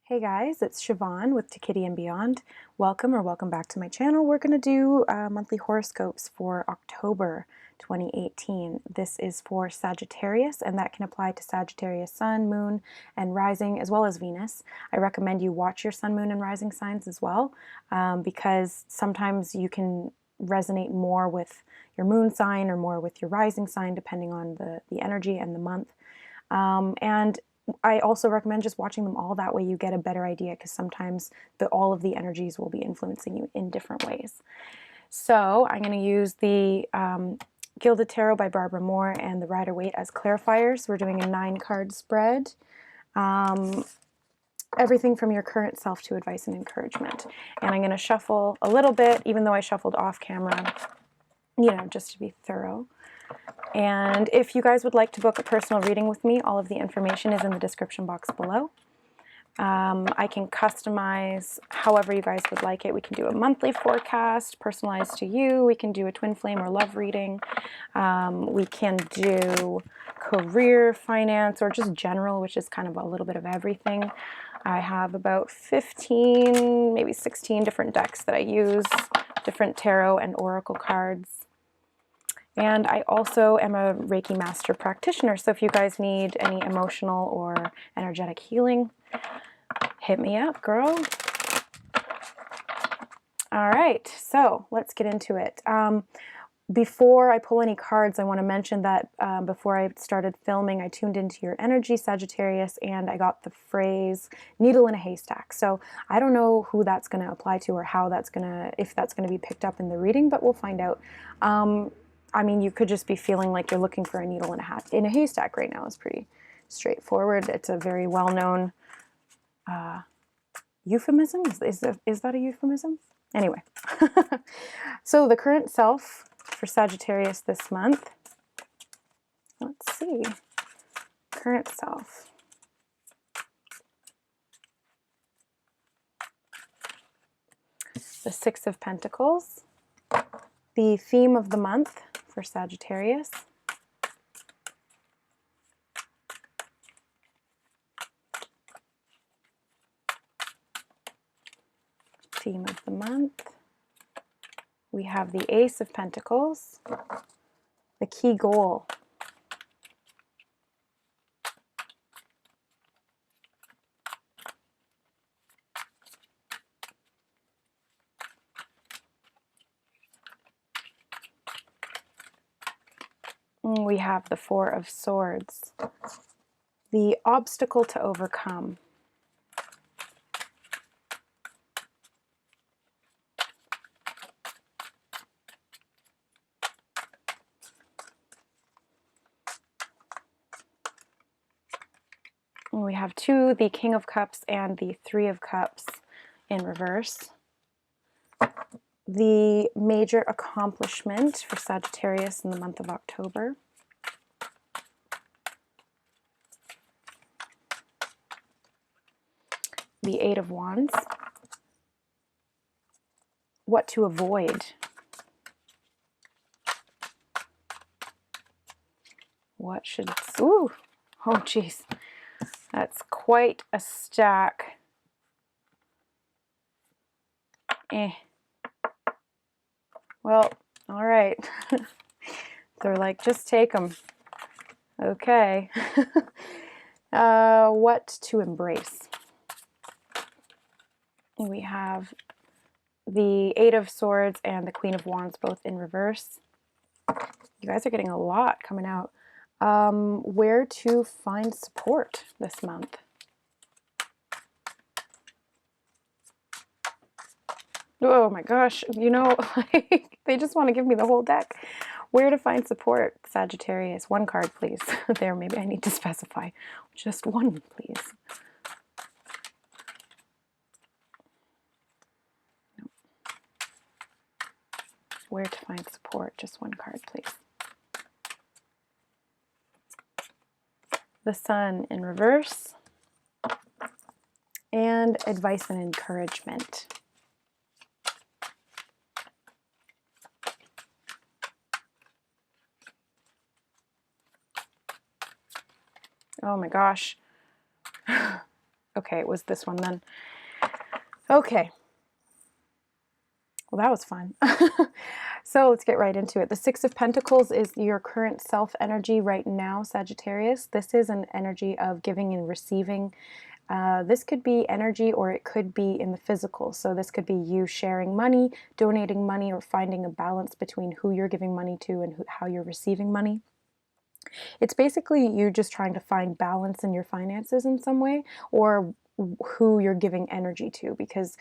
Hey guys, it's Siobhan with ToKittyandBeyond. Welcome or welcome back to my channel. We're going to do monthly horoscopes for October 2018. This is for Sagittarius, and that can apply to Sagittarius Sun, Moon, and Rising, as well as Venus. I recommend you watch your Sun, Moon, and Rising signs as well, because sometimes you can resonate more with your Moon sign or more with your Rising sign, depending on the energy and the month. And I also recommend just watching them all. That way you get a better idea, because sometimes all of the energies will be influencing you in different ways. So I'm going to use the Gilded Tarot by Barbara Moore and the Rider-Waite as clarifiers. We're doing a 9-card spread. Everything from your current self to advice and encouragement. And I'm going to shuffle a little bit, even though I shuffled off camera, you know, just to be thorough. And if you guys would like to book a personal reading with me, all of the information is in the description box below. I can customize however you guys would like it. We can do a monthly forecast, personalized to you. We can do a twin flame or love reading. We can do career, finance, or just general, which is kind of a little bit of everything. I have about 15, maybe 16 different decks that I use, different tarot and oracle cards. And I also am a Reiki Master Practitioner, so if you guys need any emotional or energetic healing, hit me up, girl. All right, so let's get into it. Before I pull any cards, I want to mention that before I started filming, I tuned into your energy, Sagittarius, and I got the phrase needle in a haystack. So I don't know who that's going to apply to or how that's going to, if that's going to be picked up in the reading, but we'll find out. I mean, you could just be feeling like you're looking for a needle in a haystack right now. It's pretty straightforward. It's a very well-known euphemism. Is that a euphemism? Anyway, so the current self for Sagittarius this month. Let's see. Current self. The Six of Pentacles. The theme of the month for Sagittarius. Theme of the month. We have the Ace of Pentacles. The key goal. We have the Four of Swords. The obstacle to overcome. We have the King of Cups and the Three of Cups in reverse. The major accomplishment for Sagittarius in the month of October. The Eight of Wands. What to avoid. What should... Ooh! Oh, geez. That's quite a stack. Well, all right. They're like, just take them. Okay. What to embrace. We have the Eight of Swords and the Queen of Wands both in reverse. You guys are getting a lot coming out. Where to find support this month. Oh my gosh, you know, like, they just want to give me the whole deck. Where to find support, Sagittarius. One card, please. There, maybe I need to specify. Just one, please. Nope. Where to find support, just one card, please. The Sun in reverse. And advice and encouragement. Oh my gosh. Okay, it was this one then. Okay. Well, that was fun. So let's get right into it. The Six of Pentacles is your current self energy right now, Sagittarius. This is an energy of giving and receiving. This could be energy, or it could be in the physical. So this could be you sharing money, donating money, or finding a balance between who you're giving money to and how you're receiving money. It's basically you just trying to find balance in your finances in some way, or who you're giving energy to, because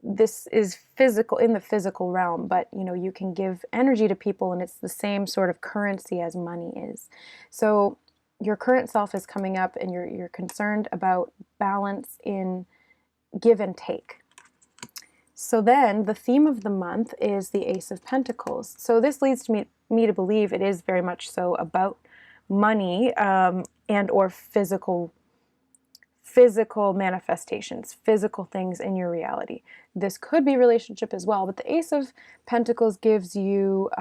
this is physical, in the physical realm, but you know, you can give energy to people and it's the same sort of currency as money is. So your current self is coming up and you're concerned about balance in give and take. So then the theme of the month is the Ace of Pentacles. So this leads to me to believe it is very much so about money and or physical manifestations, physical things in your reality. This could be relationship as well, but the Ace of Pentacles gives you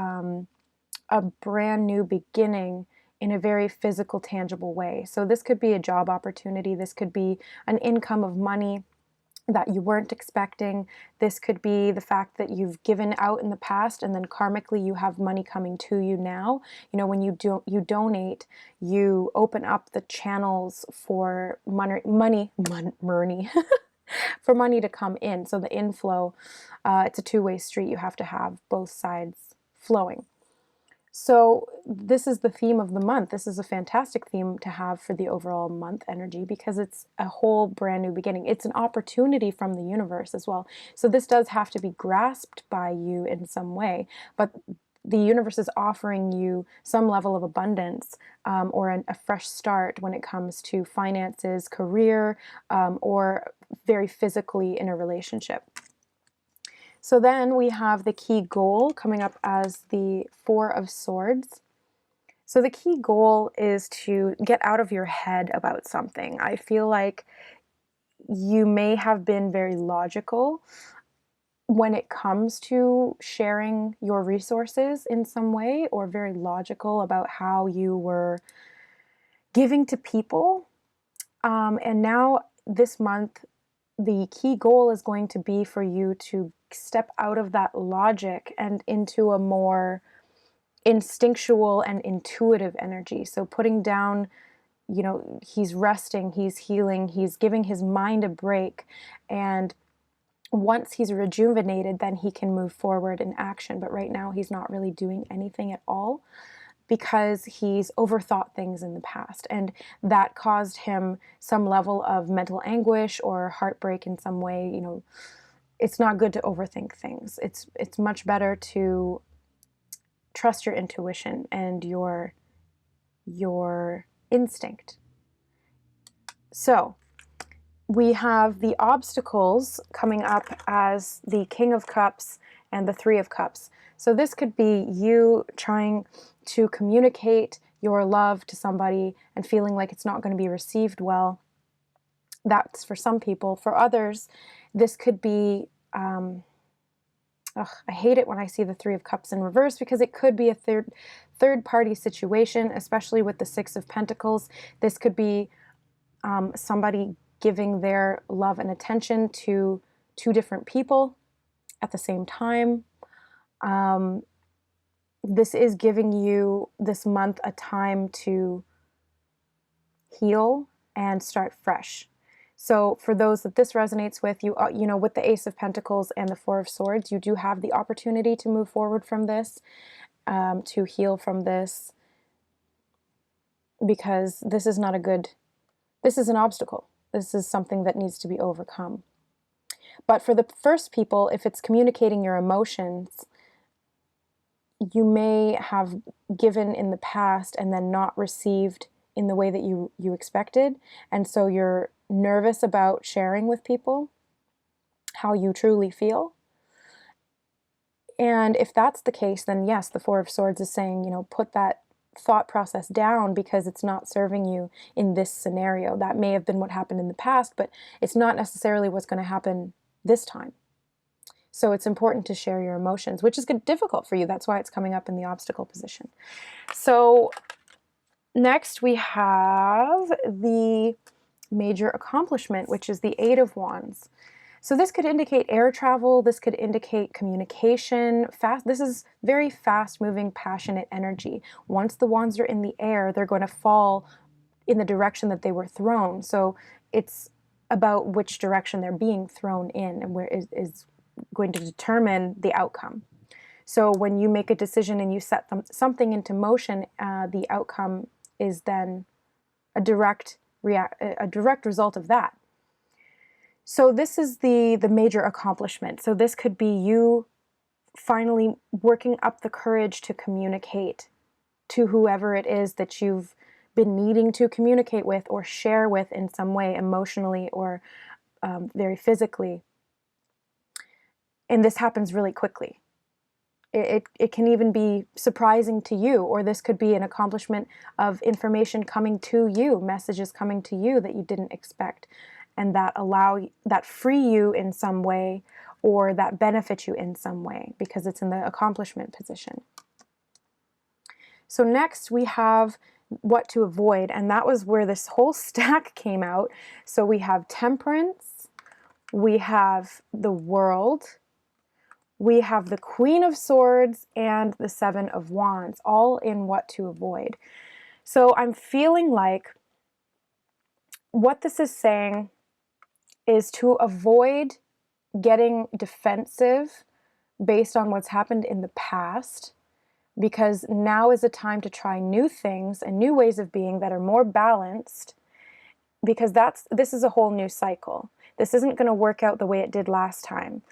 a brand new beginning in a very physical, tangible way. So this could be a job opportunity. This could be an income of money that you weren't expecting. This could be the fact that you've given out in the past and then karmically you have money coming to you now. You know, when you donate, you open up the channels for money for money to come in. So the inflow, it's a two-way street. You have to have both sides flowing. So this is the theme of the month. This is a fantastic theme to have for the overall month energy because it's a whole brand new beginning. It's an opportunity from the universe as well. So this does have to be grasped by you in some way, but the universe is offering you some level of abundance or a fresh start when it comes to finances, career, or very physically in a relationship. So then we have the key goal coming up as the Four of Swords. So the key goal is to get out of your head about something. I feel like you may have been very logical when it comes to sharing your resources in some way, or very logical about how you were giving to people. And now this month, the key goal is going to be for you to step out of that logic and into a more instinctual and intuitive energy. So putting down, you know, he's resting, he's healing, he's giving his mind a break. And once he's rejuvenated, then he can move forward in action. But right now he's not really doing anything at all because he's overthought things in the past, and that caused him some level of mental anguish or heartbreak in some way. You know, it's not good to overthink things. It's much better to trust your intuition and your instinct. So we have the obstacles coming up as the King of Cups and the Three of Cups. So this could be you trying to communicate your love to somebody and feeling like it's not going to be received well. That's for some people. For others, this could be, I hate it when I see the Three of Cups in reverse, because it could be a third party situation, especially with the Six of Pentacles. This could be somebody giving their love and attention to two different people at the same time. This is giving you this month a time to heal and start fresh. So for those that this resonates with, you know, with the Ace of Pentacles and the Four of Swords, you do have the opportunity to move forward from this, to heal from this, because this is not a good, this is an obstacle. This is something that needs to be overcome. But for the first people, if it's communicating your emotions, you may have given in the past and then not received in the way that you expected. And so you're nervous about sharing with people how you truly feel. And if that's the case, then yes, the Four of Swords is saying, you know, put that thought process down because it's not serving you in this scenario. That may have been what happened in the past, but it's not necessarily what's going to happen this time. So it's important to share your emotions, which is difficult for you. That's why it's coming up in the obstacle position. So next we have the major accomplishment, which is the Eight of Wands. So this could indicate air travel, this could indicate communication, fast. This is very fast-moving, passionate energy. Once the wands are in the air, they're going to fall in the direction that they were thrown. So it's about which direction they're being thrown in, and where is going to determine the outcome. So when you make a decision and you set something into motion, the outcome is then a direct result of that. So this is the major accomplishment. So this could be you finally working up the courage to communicate to whoever it is that you've been needing to communicate with or share with in some way, emotionally or very physically. And this happens really quickly. It can even be surprising to you, or this could be an accomplishment of information coming to you, messages coming to you that you didn't expect, and that free you in some way, or that benefit you in some way, because it's in the accomplishment position. So next we have what to avoid, and that was where this whole stack came out. So we have Temperance, we have the World, we have the Queen of Swords, and the Seven of Wands, all in what to avoid. So I'm feeling like what this is saying is to avoid getting defensive based on what's happened in the past, because now is a time to try new things and new ways of being that are more balanced, because this is a whole new cycle. This isn't going to work out the way it did last time.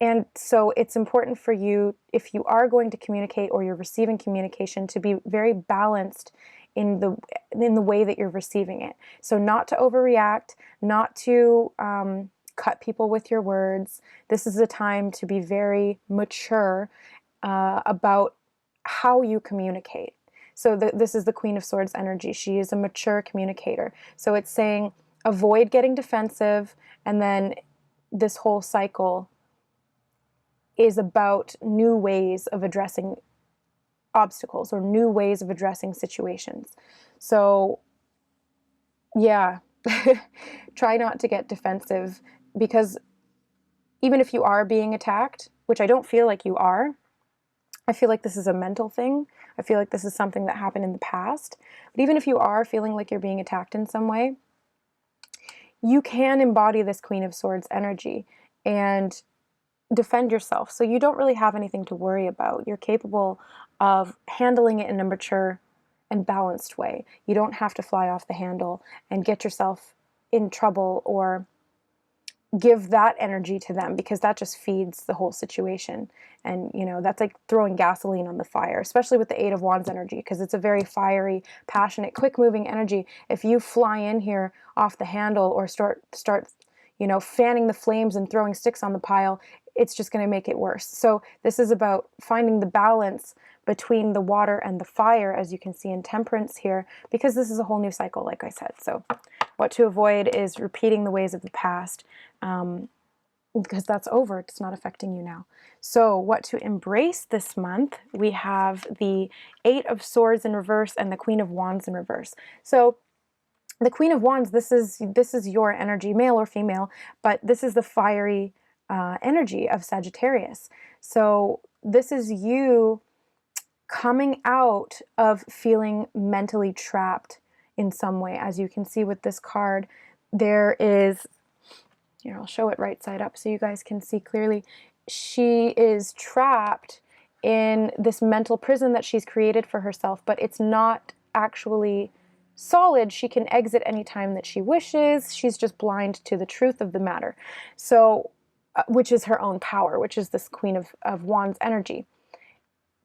And so it's important for you, if you are going to communicate or you're receiving communication, to be very balanced in the way that you're receiving it. So not to overreact, not to cut people with your words. This is a time to be very mature about how you communicate. So this is the Queen of Swords energy. She is a mature communicator. So it's saying avoid getting defensive, and then this whole cycle is about new ways of addressing obstacles or new ways of addressing situations. So yeah, try not to get defensive, because even if you are being attacked, which I don't feel like you are, I feel like this is a mental thing. I feel like this is something that happened in the past. But even if you are feeling like you're being attacked in some way, you can embody this Queen of Swords energy and defend yourself. So you don't really have anything to worry about. You're capable of handling it in a mature and balanced way. You don't have to fly off the handle and get yourself in trouble or give that energy to them, because that just feeds the whole situation. And you know, that's like throwing gasoline on the fire, especially with the Eight of Wands energy, because it's a very fiery, passionate, quick moving energy. If you fly in here off the handle or start you know, fanning the flames and throwing sticks on the pile, it's just going to make it worse. So this is about finding the balance between the water and the fire, as you can see in Temperance here, because this is a whole new cycle, like I said. So what to avoid is repeating the ways of the past, because that's over. It's not affecting you now. So what to embrace this month, we have the Eight of Swords in reverse and the Queen of Wands in reverse. So the Queen of Wands, this is your energy, male or female, but this is the fiery energy of Sagittarius. So this is you coming out of feeling mentally trapped in some way. As you can see with this card, there is, here, I'll show it right side up so you guys can see clearly. She is trapped in this mental prison that she's created for herself, but it's not actually solid. She can exit anytime that she wishes. She's just blind to the truth of the matter. So which is her own power, which is this Queen of Wands energy.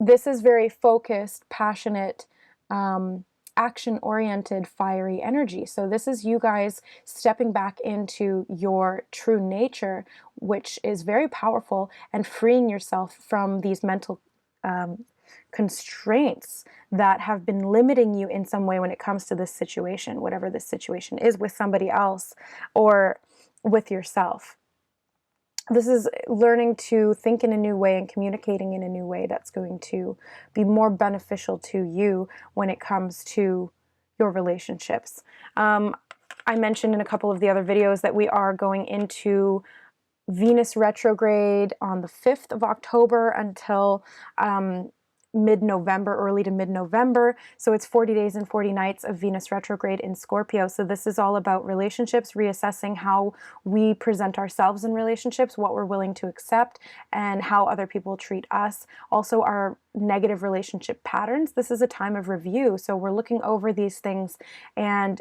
This is very focused, passionate, action-oriented, fiery energy. So this is you guys stepping back into your true nature, which is very powerful, and freeing yourself from these mental constraints that have been limiting you in some way when it comes to this situation, whatever this situation is, with somebody else or with yourself. This is learning to think in a new way and communicating in a new way that's going to be more beneficial to you when it comes to your relationships. I I mentioned in a couple of the other videos that we are going into Venus retrograde on the 5th of October until mid-November, early to mid-November. So it's 40 days and 40 nights of Venus retrograde in Scorpio. So this is all about relationships, reassessing how we present ourselves in relationships, what we're willing to accept, and how other people treat us. Also our negative relationship patterns. This is a time of review. So we're looking over these things and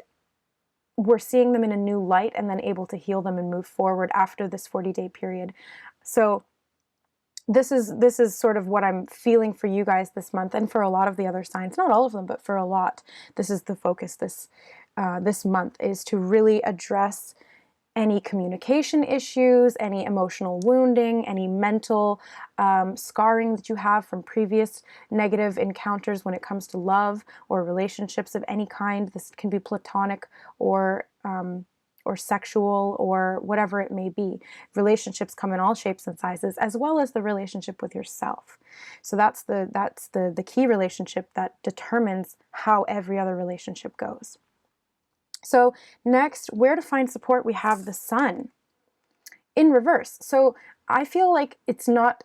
we're seeing them in a new light and then able to heal them and move forward after this 40-day period. So this is sort of what I'm feeling for you guys this month, and for a lot of the other signs, not all of them, but for a lot. This is the focus this month, is to really address any communication issues, any emotional wounding, any mental scarring that you have from previous negative encounters when it comes to love or relationships of any kind. This can be platonic or sexual or whatever it may be. Relationships come in all shapes and sizes, as well as the relationship with yourself. So that's the key relationship that determines how every other relationship goes. So next, where to find support, we have the Sun in reverse. So I feel like it's not,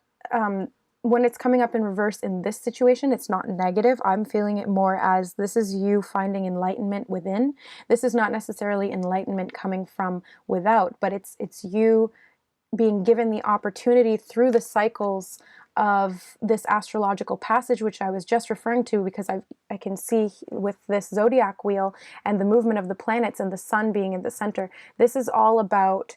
when it's coming up in reverse in this situation, it's not negative. I'm feeling it more as this is you finding enlightenment within. This is not necessarily enlightenment coming from without, but it's you being given the opportunity through the cycles of this astrological passage, which I was just referring to, because I can see with this zodiac wheel and the movement of the planets and the Sun being in the center. This is all about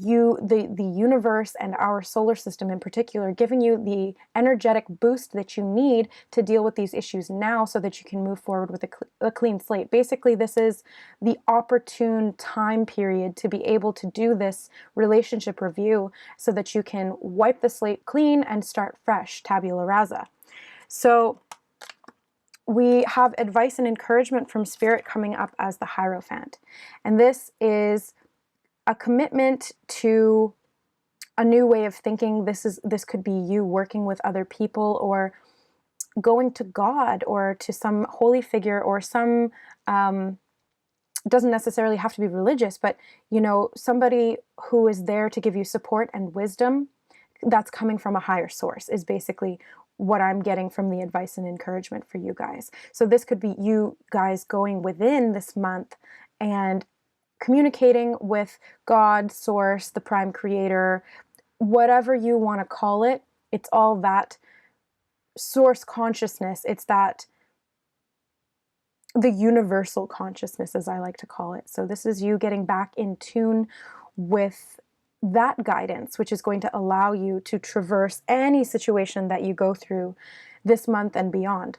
you, the universe and our solar system in particular, giving you the energetic boost that you need to deal with these issues now so that you can move forward with a clean slate. Basically, this is the opportune time period to be able to do this relationship review so that you can wipe the slate clean and start fresh, tabula rasa. So we have advice and encouragement from Spirit coming up as the Hierophant. And this is a commitment to a new way of thinking. This could be you working with other people or going to God or to some holy figure or some, doesn't necessarily have to be religious, but somebody who is there to give you support and wisdom that's coming from a higher source is basically what I'm getting from the advice and encouragement for you guys. So this could be you guys going within this month and communicating with God, Source, the Prime Creator, whatever you want to call it. It's all that source consciousness. It's that the universal consciousness, as I like to call it. So this is you getting back in tune with that guidance, which is going to allow you to traverse any situation that you go through this month and beyond.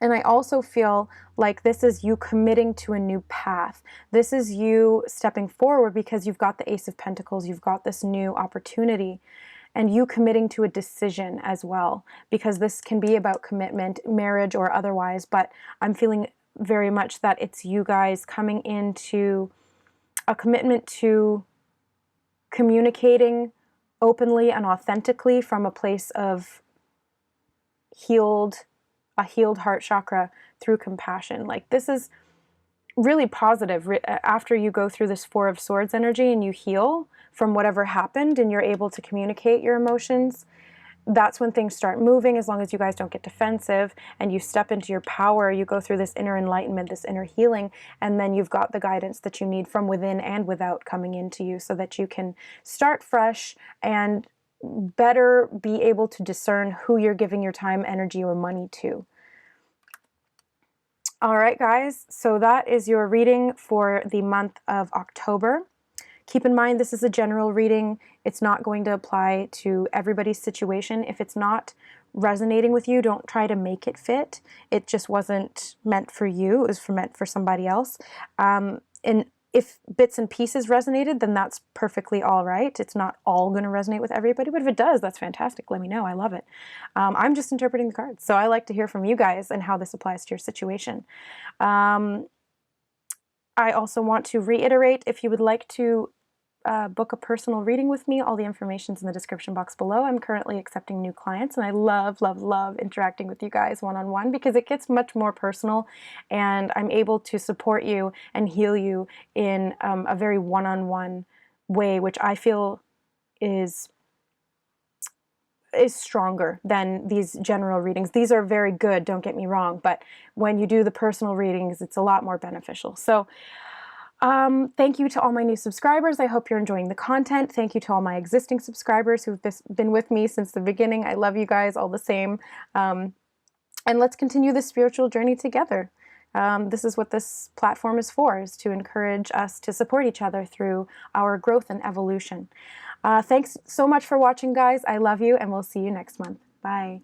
And I also feel like this is you committing to a new path. This is you stepping forward because you've got the Ace of Pentacles, you've got this new opportunity, and you committing to a decision as well, because this can be about commitment, marriage or otherwise, but I'm feeling very much that it's you guys coming into a commitment to communicating openly and authentically from a place of a healed heart chakra through compassion. Like, this is really positive. After you go through this Four of Swords energy and you heal from whatever happened and you're able to communicate your emotions, that's when things start moving, as long as you guys don't get defensive and you step into your power. You go through this inner enlightenment, this inner healing, and then you've got the guidance that you need from within and without coming into you so that you can start fresh and better be able to discern who you're giving your time, energy, or money to. All right, guys, so that is your reading for the month of October. Keep in mind, this is a general reading. It's not going to apply to everybody's situation. If it's not resonating with you, don't try to make it fit. It just wasn't meant for you. It was meant for somebody else. And if bits and pieces resonated, then that's perfectly all right. It's not all going to resonate with everybody, but if it does, that's fantastic. Let me know. I love it. I'm just interpreting the cards, so I like to hear from you guys and how this applies to your situation. I also want to reiterate, if you would like to book a personal reading with me, all the information's in the description box below. I'm currently accepting new clients, and I love, love, love interacting with you guys one-on-one because it gets much more personal, and I'm able to support you and heal you in a very one-on-one way, which I feel is stronger than these general readings. These are very good, don't get me wrong, but when you do the personal readings, it's a lot more beneficial. So thank you to all my new subscribers. I hope you're enjoying the content. Thank you to all my existing subscribers who've been with me since the beginning. I love you guys all the same. And let's continue this spiritual journey together. This is what this platform is for, is to encourage us to support each other through our growth and evolution. Thanks so much for watching, guys. I love you, and we'll see you next month. Bye.